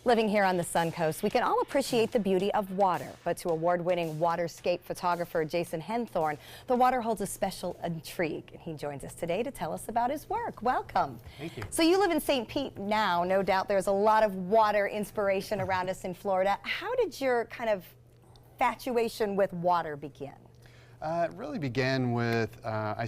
Living here on the Sun Coast, we can all appreciate the beauty of water, but to award-winning Waterscape photographer Jason Henthorn, the water holds a special intrigue. He joins us today to tell us about his work. Welcome. Thank you. So you live in St. Pete now. No doubt there's a lot of water inspiration around us in Florida. How did your kind of infatuation with water begin? It really began with, I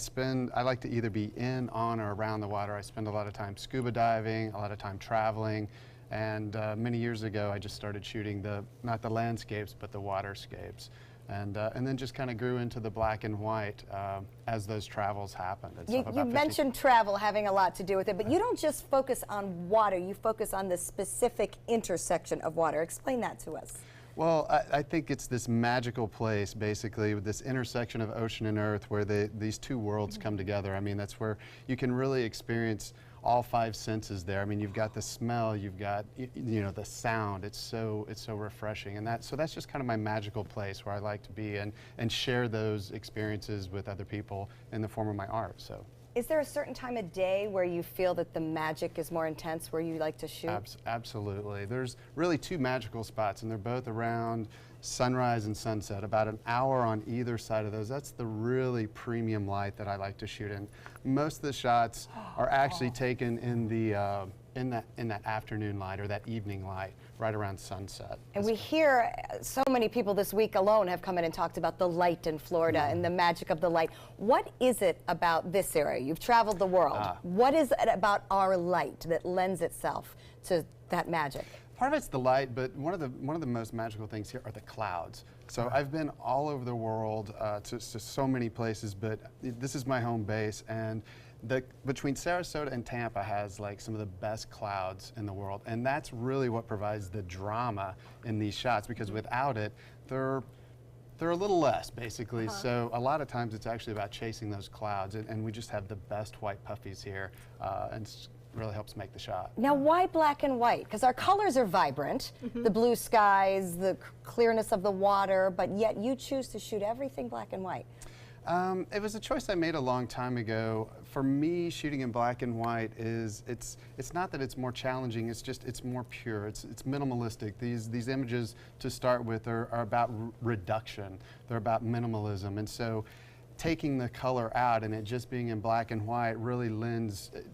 like to either be in, on, or around the water. I spend a lot of time scuba diving, a lot of time traveling, and many years ago I just started shooting not the landscapes, but the waterscapes. And then just kind of grew into the black and white as those travels happened. You mentioned travel having a lot to do with it, but you don't just focus on water, you focus on the specific intersection of water. Explain that to us. Well, I think it's this magical place, basically, with this intersection of ocean and earth where these two worlds come together. I mean, that's where you can really experience all five senses there. I mean, you've got the smell, you've got, you know, the sound. It's so refreshing. And so that's just kind of my magical place where I like to be and share those experiences with other people in the form of my art. So. Is there a certain time of day where you feel that the magic is more intense, where you like to shoot? Absolutely. There's really two magical spots, and they're both around sunrise and sunset, about an hour on either side of those. That's the really premium light that I like to shoot in. Most of the shots are actually taken in the in that afternoon light or that evening light, right around sunset. And we hear so many people this week alone have come in and talked about the light in Florida and the magic of the light. What is it about this area? You've traveled the world. What is it about our light that lends itself to that magic? Part of it's the light, but one of the most magical things here are the clouds. So I've been all over the world to so many places, but this is my home base, and between Sarasota and Tampa has like some of the best clouds in the world, and that's really what provides the drama in these shots, because without it, they're a little less, basically. So a lot of times it's actually about chasing those clouds, and we just have the best white puffies here, and really helps make the shot. Now, why black and white? Because our colors are vibrant, the blue skies, the clearness of the water, but yet you choose to shoot everything black and white. It was a choice I made a long time ago. For me, shooting in black and white it's not that it's more challenging, it's more pure, it's minimalistic. These images to start with are about reduction, they're about minimalism, and so taking the color out and it just being in black and white really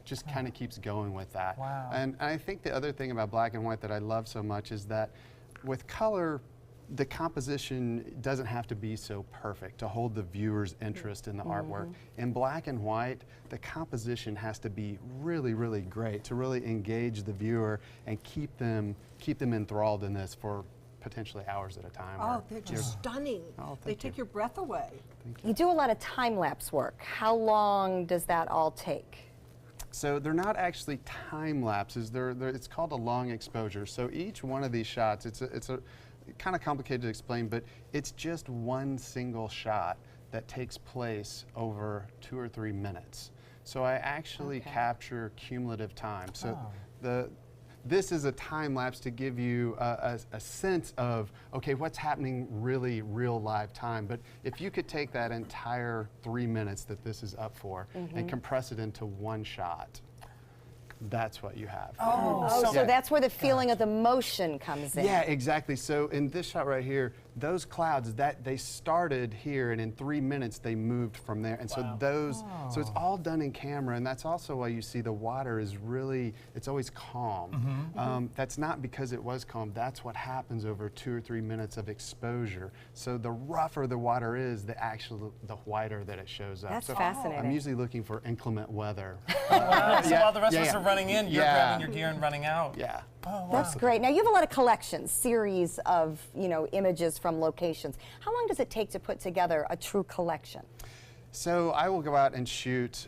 just kind of keeps going with that. Wow. And I think the other thing about black and white that I love so much is that with color, the composition doesn't have to be so perfect to hold the viewer's interest in the artwork. In black and white, the composition has to be really, really great to really engage the viewer and keep them enthralled in this for potentially hours at a time. Oh, they're just stunning. Oh, they take your breath away. You do a lot of time-lapse work. How long does that all take? So they're not actually time lapses. It's called a long exposure. So each one of these shots, it's a kind of complicated to explain, but it's just one single shot that takes place over 2 or 3 minutes. So I actually capture cumulative time. So this is a time lapse to give you a sense of, okay, what's happening really real live time. But if you could take that entire 3 minutes that this is up for and compress it into one shot, that's what you have. So that's where the feeling of the motion comes in. Yeah, exactly. So in this shot right here, those clouds, they started here, and in 3 minutes they moved from there. And so so it's all done in camera, and that's also why you see the water is really, it's always calm. That's not because it was calm. That's what happens over 2 or 3 minutes of exposure. So the rougher the water is, the whiter that it shows up. That's so fascinating. I'm usually looking for inclement weather. Wow. So while the rest of us are running in, you're grabbing your gear and running out. Yeah. Oh, wow. That's great. Now, you have a lot of collections, series of, images from locations. How long does it take to put together a true collection? So I will go out and shoot,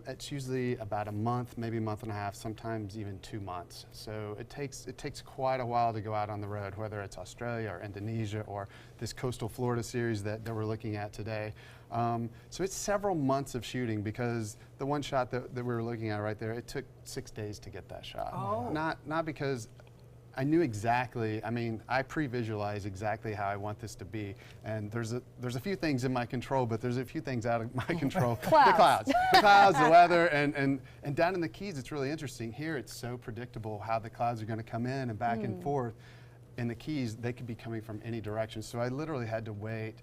it's usually about a month, maybe a month and a half, sometimes even 2 months. So it takes quite a while to go out on the road, whether it's Australia or Indonesia or this coastal Florida series that we're looking at today. So it's several months of shooting, because the one shot that we were looking at right there, it took 6 days to get that shot. Not because I knew exactly, I mean, I pre-visualize exactly how I want this to be. And there's a few things in my control, but there's a few things out of my control. Clouds. The clouds, the weather, and down in the Keys, it's really interesting. Here, it's so predictable how the clouds are going to come in and back and forth. In the Keys, they could be coming from any direction. So I literally had to wait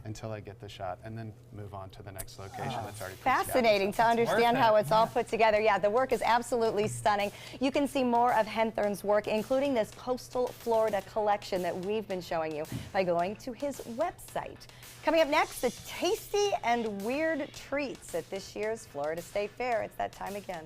until I get the shot and then move on to the next location that's already Fascinating to understand how it's all put together. Yeah, the work is absolutely stunning. You can see more of Henthorne's work, including this coastal Florida collection that we've been showing you, by going to his website. Coming up next, the tasty and weird treats at this year's Florida State Fair. It's that time again.